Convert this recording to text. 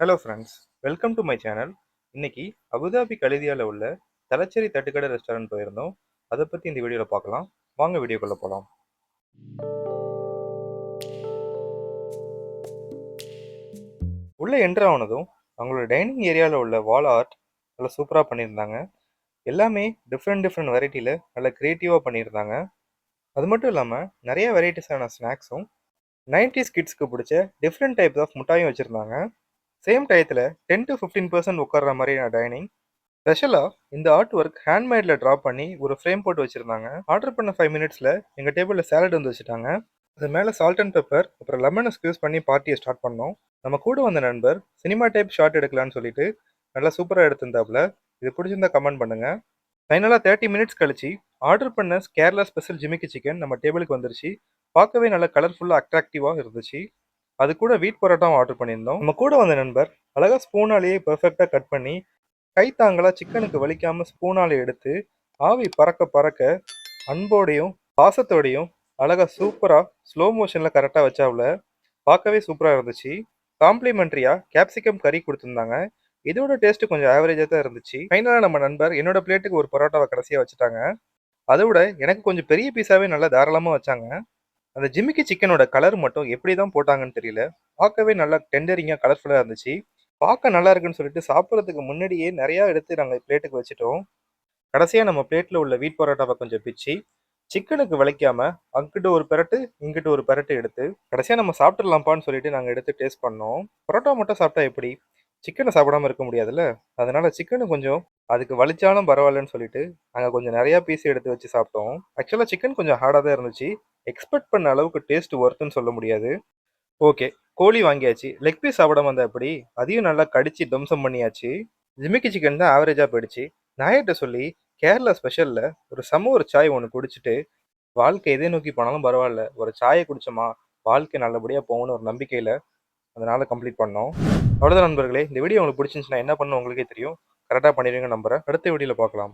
Hello friends, welcome to my channel. இன்னைக்கு Abu Dhabi கலிதியால உள்ள Thalassery தட்டுக்கடை restaurant போயிருந்தோம். அதை பற்றி இந்த வீடியோவில் பார்க்கலாம். வாங்க வீடியோக்குள்ளே போகலாம். உள்ளே என்ட்ரு ஆனதும் அவங்களோட டைனிங் ஏரியாவில் உள்ள வால் ஆர்ட் நல்லா சூப்பராக பண்ணியிருந்தாங்க. எல்லாமே டிஃப்ரெண்ட் வெரைட்டியில் நல்லா க்ரியேட்டிவாக பண்ணியிருந்தாங்க. அது மட்டும் இல்லாமல் நிறைய வெரைட்டிஸான ஸ்நாக்ஸும் 90s கிட்ஸ்க்கு பிடிச்ச டிஃப்ரெண்ட் டைப்ஸ் ஆஃப் முட்டாயும் வச்சுருந்தாங்க. சேம் டயத்தில் 10 to 15% உட்கார்ற மாதிரியான டைனிங். ஸ்பெஷலாக இந்த ஆர்ட் ஒர்க் ஹேண்ட்மேடில் ட்ரா பண்ணி ஒரு ஃப்ரேம் போட்டு வச்சுருந்தாங்க. ஆர்டர் பண்ண 5 மினிட்ஸில் எங்கள் டேபிளில் சேலட் வந்து வச்சுட்டாங்க. அது மேலே சால்ட் அண்ட் பெப்பர் அப்புறம் லெமனை ஸ்க்யூஸ் பண்ணி பார்ட்டியை ஸ்டார்ட் பண்ணோம். நம்ம கூட வந்த நண்பர் சினிமா டைப் ஷாட் எடுக்கலான்னு சொல்லிட்டு நல்லா சூப்பராக எடுத்திருந்தாப்புல. இது பிடிச்சிருந்தா கமெண்ட் பண்ணுங்கள். ஃபைனலாக 30 மினிட்ஸ் கழிச்சு ஆர்டர் பண்ண கேரளா ஸ்பெஷல் ஜிமிக்கி சிக்கன் நம்ம டேபிளுக்கு வந்துருச்சு. பார்க்கவே நல்லா கலர்ஃபுல்லாக அட்ராக்டிவாக இருந்துச்சு. அது கூட வீட் பரோட்டாவும் ஆர்டர் பண்ணியிருந்தோம். நம்ம கூட வந்த நண்பர் அழகாக ஸ்பூனாலேயே பெர்ஃபெக்டாக கட் பண்ணி கைத்தாங்களா சிக்கனுக்கு வலிக்காம ஸ்பூனால எடுத்து ஆவி பறக்க பறக்க அன்போடையும் பாசத்தோடையும் அழகா சூப்பரா ஸ்லோ மோஷன்ல கரெக்டா வச்சாவுல. பார்க்கவே சூப்பரா இருந்துச்சு. காம்ப்ளிமெண்ட்ரியா கேப்சிகம் கறி கொடுத்துருந்தாங்க. இதோட டேஸ்ட் கொஞ்சம் ஆவரேஜா தான் இருந்துச்சு. ஃபைனலா நம்ம நண்பர் என்னோட பிளேட்டுக்கு ஒரு பரோட்டாவை கடைசியா வச்சுட்டாங்க. அதை விட எனக்கு கொஞ்சம் பெரிய பீஸாவே நல்லா தாராளமா வச்சாங்க. அந்த ஜிமிக்கி சிக்கனோட கலர் மட்டும் எப்படி தான் போட்டாங்கன்னு தெரியல. பார்க்கவே நல்லா டெண்டரிங்கா கலர்ஃபுல்லா இருந்துச்சு. பார்க்க நல்லா இருக்குன்னு சொல்லிட்டு சாப்பிட்றதுக்கு முன்னாடியே நிறையா எடுத்து நாங்கள் பிளேட்டுக்கு வச்சுட்டோம். கடைசியாக நம்ம பிளேட்டில் உள்ள வீட் பரோட்டாவை கொஞ்சம் பிச்சு சிக்கனுக்கு வளைக்காம அங்கிட்டு ஒரு பெரட்டு இங்கிட்டு ஒரு பெரட்டு எடுத்து கடைசியாக நம்ம சாப்பிட்றலாம்ப்பான்னு சொல்லிட்டு நாங்கள் எடுத்து டேஸ்ட் பண்ணோம். பரோட்டா மட்டும் சாப்பிட்டா எப்படி, சிக்கனை சாப்பிடாம இருக்க முடியாதுல்ல. அதனால சிக்கனு கொஞ்சம் அதுக்கு வலிச்சாலும் பரவாயில்லன்னு சொல்லிட்டு நாங்கள் கொஞ்சம் நிறையா பீஸ் எடுத்து வச்சு சாப்பிட்டோம். ஆக்சுவலாக சிக்கன் கொஞ்சம் ஹார்டாக தான் இருந்துச்சு. எக்ஸ்பெக்ட் பண்ண அளவுக்கு டேஸ்ட் ஒர்த்துன்னு சொல்ல முடியாது. ஓகே, கோழி வாங்கியாச்சு. லெக் பீஸ் சாப்பிடாம இருந்தா எப்படி, அதையும் நல்லா கடிச்சு தம்சம் பண்ணியாச்சு. ஜிமிக்கி சிக்கன் தான் ஆவரேஜாக போயிடுச்சு. நாயிட்ட சொல்லி கேரளா ஸ்பெஷலில் ஒரு சாய் ஒன்று குடிச்சிட்டு வாழ்க்கை எதை நோக்கி போனாலும் பரவாயில்ல, ஒரு சாயை குடிச்சோமா வாழ்க்கை நல்லபடியாக போகணும்னு ஒரு நம்பிக்கையில் அதனால் கம்ப்ளீட் பண்ணோம். அவ்வளோதான் நண்பர்களே. இந்த வீடியோ உங்களுக்கு பிடிச்சிருந்துச்சுன்னா என்ன பண்ணணும் உங்களுக்கே தெரியும். கரெக்டாக பண்ணிடுவீங்க நம்புறேன். அடுத்த வீடியோவில் பார்க்கலாம்.